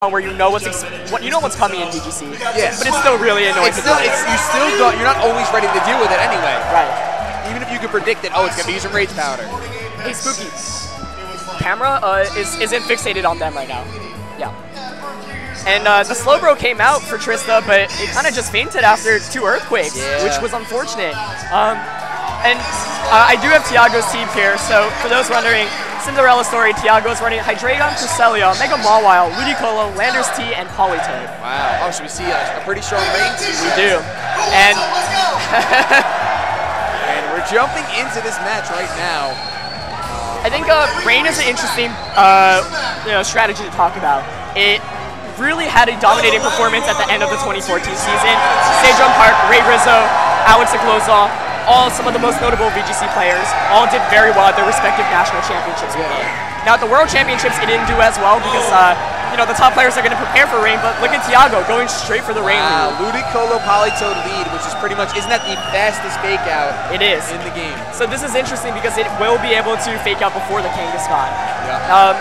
where you know what's coming in VGC. Yeah. But it's still really annoying. You're not always ready to deal with it anyway. Right. Even if you could predict it, oh, it's gonna be using Rage Powder. Hey, Spooky. Camera isn't fixated on them right now. Yeah. And the slow bro came out for Trista, but it kind of just fainted after 2 earthquakes, which was unfortunate. I do have Tiago's team here, so for those wondering, Cinderella story, Tiago's running Hydreigon, Cresselia, Mega Mawile, Ludicolo, Landers T, and Politoed. Wow. Oh, so we see a pretty strong range. We do. And and we're jumping into this match right now. I think Rain is an interesting strategy to talk about. It really had a dominating performance at the end of the 2014 season. Sejong Park, Ray Rizzo, Alex Iglozov, all some of the most notable VGC players, all did very well at their respective national championships. Now at the World Championships, it didn't do as well because the top players are going to prepare for Rain, but look at Tiago going straight for the Rain lead. Ludicolo Politoed lead, which is pretty much, isn't that the fastest fake out it is in the game? So this is interesting because it will be able to fake out before the Kangaskhan. Yeah.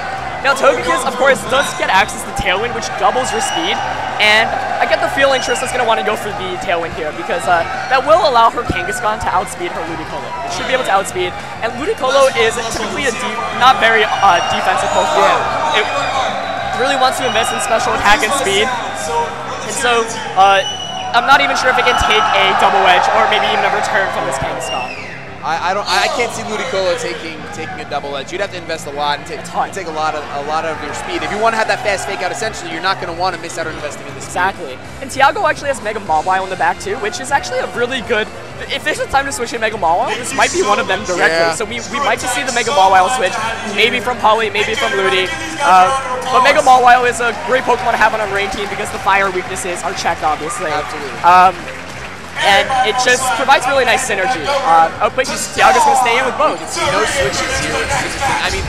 Now Togekiss, of course, does get access to Tailwind, which doubles your speed, and I get the feeling Trista's going to want to go for the Tailwind here because that will allow her Kangaskhan to outspeed her Ludicolo. It should be able to outspeed, and Ludicolo is typically not very defensive Pokemon. Yeah. It really wants to invest in special attack and speed, and so I'm not even sure if it can take a double edge or maybe even a return from this Kangaskhan. I can't see Ludicolo taking a double edge. You'd have to invest a lot and take a lot of your speed. If you want to have that fast fake out, essentially, you're not going to want to miss out on investing in this. Exactly. And Tiago actually has Mega Mawile in the back too, which is actually a really good. If there's a time to switch in Mega Mawile, this might be one of them directly. Yeah. So we might just see the Mega Mawile switch, maybe from Poly, maybe from Ludi. But Mega Mawile is a great Pokemon to have on a Rain team because the fire weaknesses are checked, obviously. Absolutely. And it just provides really nice synergy. But Tiago's going to stay in with both. No switches here. I mean,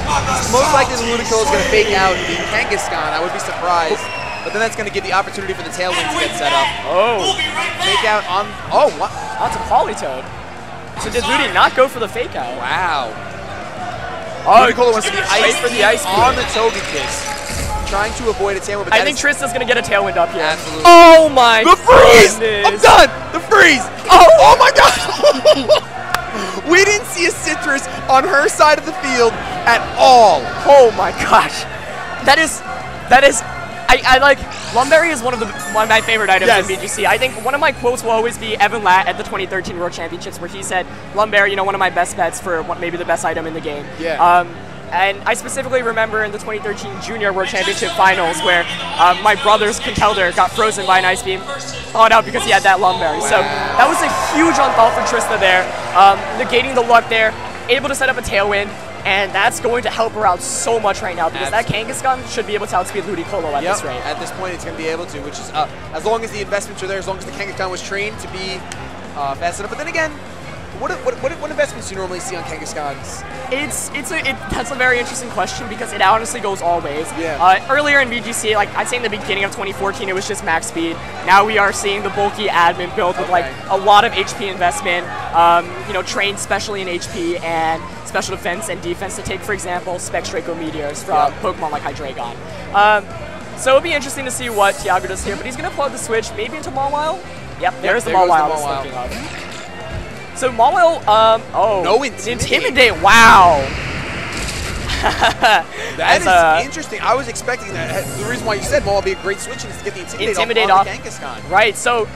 most likely the Ludicolo is going to fake out the Kangaskhan. I would be surprised. But then that's going to give the opportunity for the Tailwind to get set up. Oh. Fake out on... Oh, what? Onto Politoed. So did Ludi not go for the fake out? Wow. Oh, Ludicolo wants to be ice for the ice on the Togekiss. Trying to avoid a Tailwind. I think Trista's going to get a Tailwind up here. Absolutely. Oh my The freeze! goodness. I'm done! The freeze! Oh my god! We didn't see a Citrus on her side of the field at all. Oh my gosh. That is I like Lumberry is one of my favorite items in VGC. I think one of my quotes will always be Evan Latt at the 2013 World Championships where he said, Lumberry, one of my best bets for maybe the best item in the game. Yeah. And I specifically remember in the 2013 Junior World Championship Finals where my brother's Conkeldurr got frozen by an Ice Beam, thawed out because he had that Lumberry. Wow. So that was a huge unthaw for Trista there, negating the luck there, able to set up a Tailwind, and that's going to help her out so much right now because that Kangaskhan should be able to outspeed Ludicolo at this rate. At this point, it's going to be able to, which is as long as the investments are there, as long as the Kangaskhan was trained to be fast enough. But then again, what investments do you normally see on Kangaskhan's? That's a very interesting question because it honestly goes all ways. Yeah. Earlier in VGC, like I'd say in the beginning of 2014, it was just max speed. Now we are seeing the bulky admin build with like a lot of HP investment, trained specially in HP and special defense and defense to take, for example, Specs Draco Meteors from Pokemon like Hydreigon. So it'll be interesting to see what Tiago does here, but he's going to plug the switch maybe into Mawile. Yep, there's the Mawile I was thinking of. So Mawile, no Intimidate. Wow. That is interesting. I was expecting that. The reason why you said Mawile would be a great switch is to get the Intimidate off the Kangaskhan. Right, so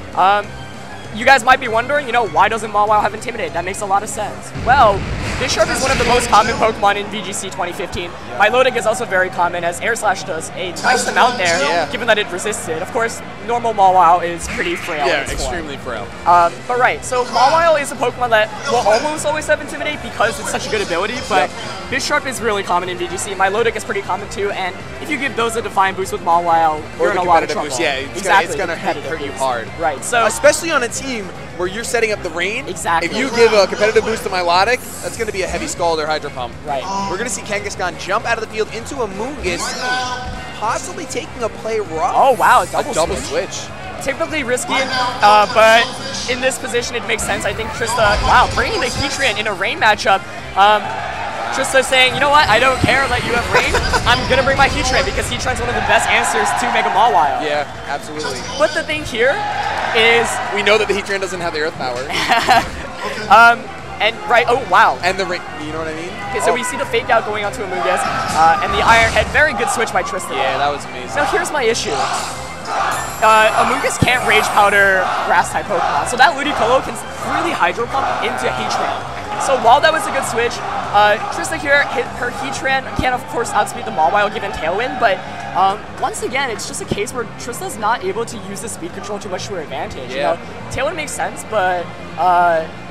you guys might be wondering, why doesn't Mawile have Intimidate? That makes a lot of sense. Well, Bisharp is one of the most common Pokemon in VGC 2015. Milotic is also very common, as Air Slash does a nice amount there, given that it resisted. Of course, normal Mawile is pretty frail. Yeah, extremely frail. But right, so Mawile is a Pokemon that will almost always have Intimidate because it's such a good ability, but Bisharp is really common in VGC. Milotic is pretty common too, and if you give those a Define boost with Mawile, you're in a lot of trouble. Yeah, it's going to hurt you hard. Right, so especially on a team where you're setting up the Rain. Exactly. If you give a competitive boost to Milotic, that's going to be a heavy Scald or Hydro Pump. Right. We're going to see Kangaskhan jump out of the field into a Moongus, possibly taking a play rough. Oh wow, double switch. Typically risky, but in this position it makes sense. I think Trista, bringing the Heatran in a Rain matchup. Trista's saying, you know what, I don't care that you have range. I'm going to bring my Heatran because Heatran's one of the best answers to Mega Mawile. Yeah, absolutely. But the thing here is... We know that the Heatran doesn't have the Earth Power. And right, oh wow. And the you know what I mean? Okay, so we see the fake out going onto Amoonguss, and the Iron Head. Very good switch by Trista. Yeah, that was amazing. Now here's my issue. Amoonguss can't Rage Powder Grass type Pokemon, so that Ludicolo can really Hydro Pump into Heatran. So while that was a good switch, Trista here, her Heatran can of course outspeed the Mawile given Tailwind, but once again, it's just a case where Trista's not able to use the speed control too much to her advantage. Yeah. You know, Tailwind makes sense, but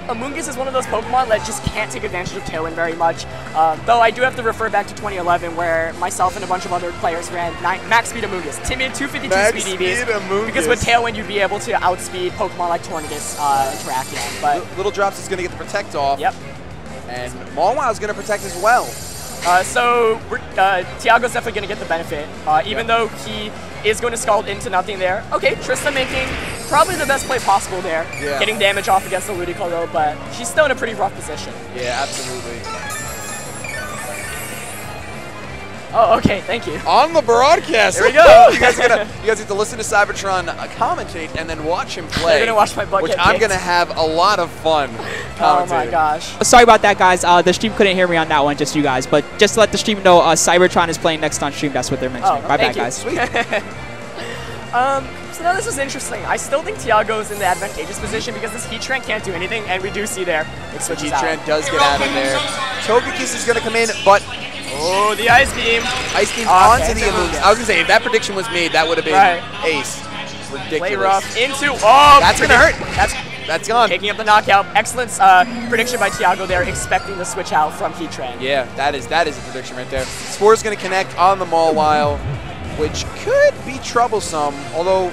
Amoonguss is one of those Pokemon that just can't take advantage of Tailwind very much. Though I do have to refer back to 2011, where myself and a bunch of other players ran max speed Amoonguss, timid 252 max speed EVs, because with Tailwind you'd be able to outspeed Pokemon like Tornadus and Terrakion. But Little Drops is going to get the Protect off. Yep. And Mawile is going to Protect as well. So Tiago's definitely going to get the benefit, even though he is going to Scald into nothing there. Okay, Trista making probably the best play possible there, getting damage off against the Ludicolo, but she's still in a pretty rough position. Yeah, absolutely. Oh, okay, thank you. On the broadcast. There we go. you guys get to listen to Cybertron commentate and then watch him play. You're going to watch my butt which get I'm kicked. going to have a lot of fun commentating. Oh my gosh. Sorry about that, guys. The stream couldn't hear me on that one, just you guys. But just to let the stream know, Cybertron is playing next on stream. That's what they're mentioning. My bad, guys. Sweet. So now this is interesting. I still think Tiago's in the advantageous position because this Heatran can't do anything, and we do see there it switches out. Heatran does get out of there. Togekiss is going to come in, but... Oh, the Ice Beam. Ice Beam onto the Amoonguss. I was going to say, if that prediction was made, that would have been ace. Ridiculous. Play rough into... Oh, that's going to hurt. That's gone. Taking up the knockout. Excellent prediction by Tiago there, expecting the switch out from Heatran. Yeah, that is a prediction right there. Spore's going to connect on the Mawile, which could be troublesome, although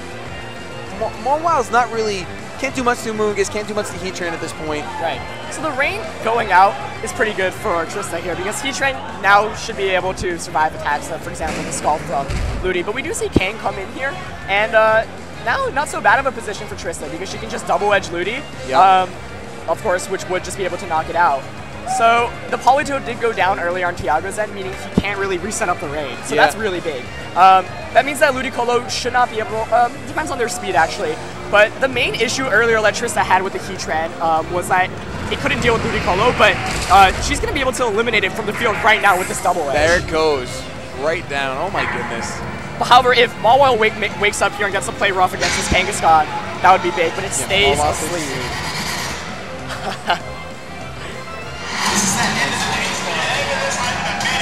Mawile's not really... Can't do much to Amoonguss, can't do much to Heatran at this point. Right. So the rain going out is pretty good for Trista here because Heatran now should be able to survive attacks, for example, the Scald from Ludi. But we do see Kang come in here, and now not so bad of a position for Trista because she can just double-edge Ludi, of course, which would just be able to knock it out. So the Politoed did go down earlier on Tiago's end, meaning he can't really reset up the rain. So that's really big. That means that Ludicolo should not be able, depends on their speed actually, but the main issue earlier that Trista had with the Heatran was that it couldn't deal with Ludicolo, but she's going to be able to eliminate it from the field right now with this double edge. There it goes. Right down. Oh my goodness. But however, if Mawile wakes up here and gets to play rough against this Kangaskhan, that would be big, but it stays asleep.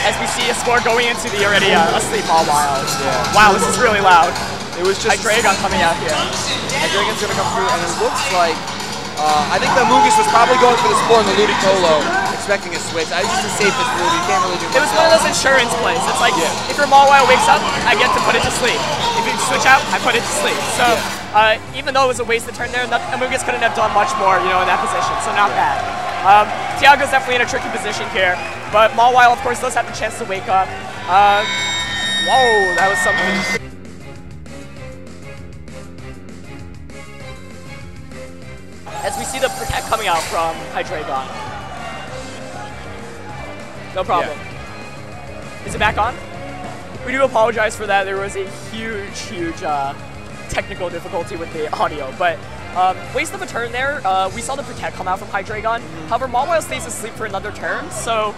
As we see a score going into the already asleep Mawile. Wow, this is really loud. It was just Hydreigon coming out here. Hydreigon's going to come through, and it looks like I think the Amoonguss was probably going for the Spore and the Ludicolo, expecting a switch. I used to save this Ludi. You can't really do much. It was one of those insurance plays. It's like, if your Mawile wakes up, I get to put it to sleep. If you switch out, I put it to sleep. So even though it was a wasted turn there, Amoonguss couldn't have done much more, in that position. So not bad. Tiago's definitely in a tricky position here, but Mawile, of course, does have the chance to wake up. Whoa, that was something. As we see the Protect coming out from Hydreigon. No problem. Is it back on? We do apologize for that. There was a huge technical difficulty with the audio, but waste of a turn there. We saw the Protect come out from Hydreigon. However, Mawile stays asleep for another turn, so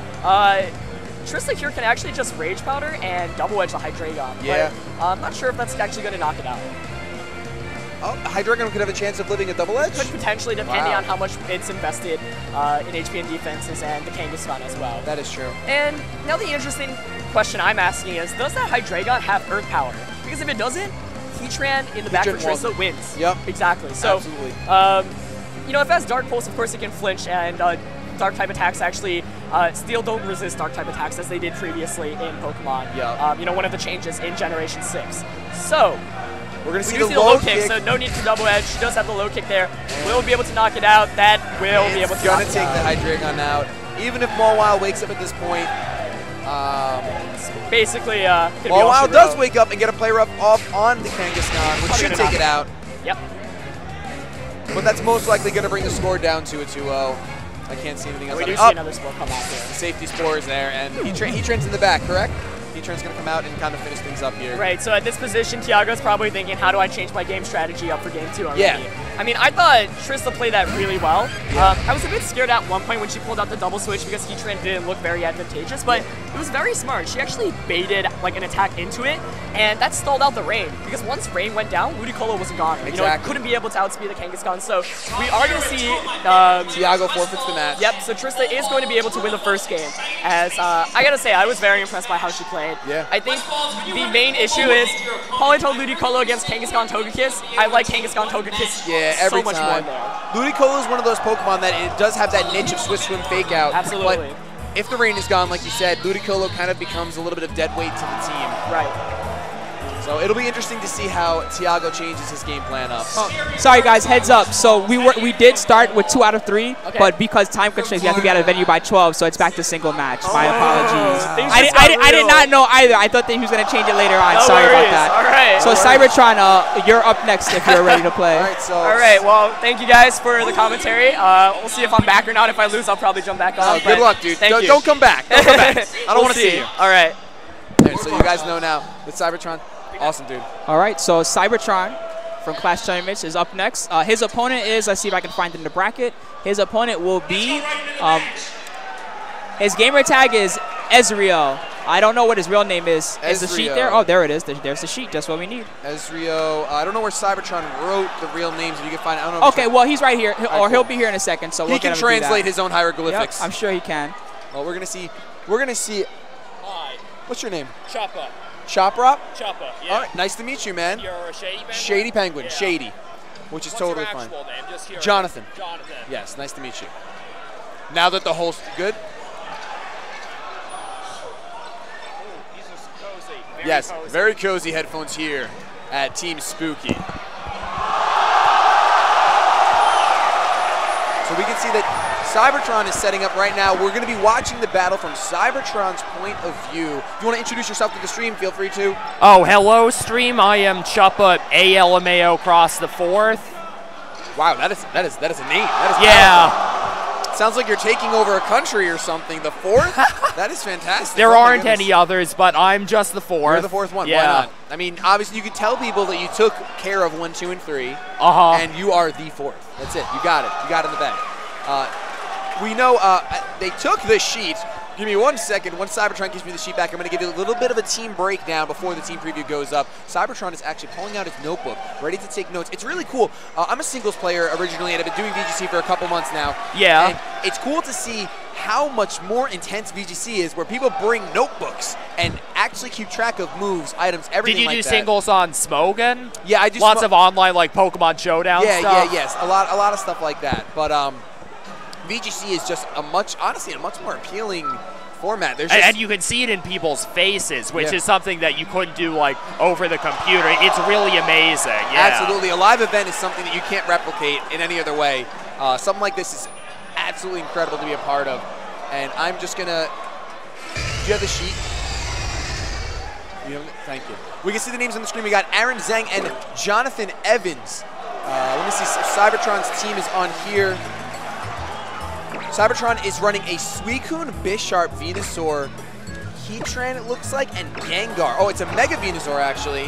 Trista here can actually just Rage Powder and double edge the Hydreigon. Yeah. But I'm not sure if that's actually going to knock it out. Oh, Hydreigon could have a chance of living a double edge? Could potentially, depending on how much it's invested in HP and defenses and the Kangaskhan as well. That is true. And now the interesting question I'm asking is, does that Hydreigon have Earth Power? Because if it doesn't, Heatran in the back of Trista wins. Yep. Exactly. So, absolutely. If it has Dark Pulse, of course it can flinch, and Dark-type attacks actually still don't resist Dark-type attacks as they did previously in Pokemon. Yep. One of the changes in Generation 6. So, we're going to see the low kick, so no need to double edge. She does have the low kick there. Will be able to knock it out. That will be able to knock it out. Going to take the Hydreigon out. Even if Mawile wakes up at this point. Basically, Mawile does wake up and get a play rough off on the Kangaskhan, which should take it out. Yep. But that's most likely going to bring the score down to a 2-0. I can't see anything else. We do see another spore come out here. The safety spore is there, and Heatran's in the back, correct? Heatran's going to come out and kind of finish things up here. Right, so at this position, Tiago's probably thinking, how do I change my game strategy up for game 2 already? Yeah. I mean, I thought Trista played that really well. I was a bit scared at one point when she pulled out the double switch because Heatran didn't look very advantageous, but it was very smart. She actually baited like an attack into it, and that stalled out the rain. Because once rain went down, Ludicolo was gone. Exactly. You know, it couldn't be able to outspeed the Kangaskhan. So we are going to see Tiago forfeits the match. Yep, so Trista is going to be able to win the first game. As I gotta say, I was very impressed by how she played. Yeah. I think the main issue is Polytoad Ludicolo against Kangaskhan Togekiss. I like Kangaskhan Togekiss every so much time. more there. Ludicolo is one of those Pokemon that it does have that niche of Swift Swim Fake Out. Absolutely. But if the rain is gone, like you said, Ludicolo kind of becomes a little bit of dead weight to the team. Right. So it'll be interesting to see how Tiago changes his game plan up. Sorry guys, heads up. So we did start with 2 out of 3, but because time constraints, we have to be out of venue by 12, so it's back to single match. My apologies. I did not know either. I thought that he was going to change it later on. No Sorry worries. about that. All right. So Cybertron, you're up next if you're ready to play. All right. Well, thank you guys for the commentary. We'll see if I'm back or not. If I lose, I'll probably jump back on. Good luck, dude. Thank you. Don't come back. Don't come back. I don't want to see you. All right. So you guys know now with Cybertron. Awesome, dude. All right, so Cybertron from Clash Tournaments is up next. His opponent is, let's see if I can find it in the bracket. His opponent will be, his gamer tag is Ezreal. I don't know what his real name is. Is the sheet there? Oh, there it is. There's the sheet. Just what we need. Ezreal. I don't know where Cybertron wrote the real names. If you can find it. I don't know. Okay, well, he's right here, or he'll be here in a second. So he can translate his own hieroglyphics. Yep, I'm sure he can. Well, we're gonna see. We're gonna see. Hi. What's your name? Choppa. Choprop? Choppa, yeah. All right, nice to meet you, man. You're a Shady Penguin? Shady Penguin, yeah. Shady, which is totally fine. What's your actual name? Just here. Jonathan. Jonathan. Yes, nice to meet you. Now that the whole good? Ooh, these are cozy. Yes, very cozy headphones here at Team Spooky. So we can see that Cybertron is setting up right now. We're going to be watching the battle from Cybertron's point of view. If you want to introduce yourself to the stream, feel free to. Oh, hello, stream. I am Choppa ALMAO Cross the 4th. Wow, that is a name. That is yeah. powerful. Sounds like you're taking over a country or something. The 4th? That is fantastic. There aren't any others, but I'm just the 4th. You're the 4th one. Yeah. Why not? I mean, obviously, you can tell people that you took care of 1, 2, and 3. And you are the 4th. That's it. You got it. You got it in the bag. We know they took the sheet. Give me 1 second. Once Cybertron gives me the sheet back, I'm going to give you a little bit of a team breakdown before the team preview goes up. Cybertron is actually pulling out his notebook, ready to take notes. It's really cool. I'm a singles player originally, and I've been doing VGC for a couple months now. Yeah. And it's cool to see how much more intense VGC is, where people bring notebooks and actually keep track of moves, items, everything like that. Did you do singles on Smogon? Yeah, I do. Lots of online, like Pokemon Showdown stuff? Yeah, yes. A lot of stuff like that. But VGC is just honestly a much more appealing format. There's just, and you can see it in people's faces, which is something that you couldn't do like over the computer. It's really amazing. Yeah. Absolutely. A live event is something that you can't replicate in any other way. Something like this is absolutely incredible to be a part of. And I'm just going to... Do you have the sheet? Thank you. We can see the names on the screen. We got Aaron Zhang and Jonathan Evans. Let me see. Cybertron's team is on here. Cybertron is running a Suicune, Bisharp, Venusaur, Heatran, it looks like, and Gengar. Oh, it's a Mega Venusaur, actually.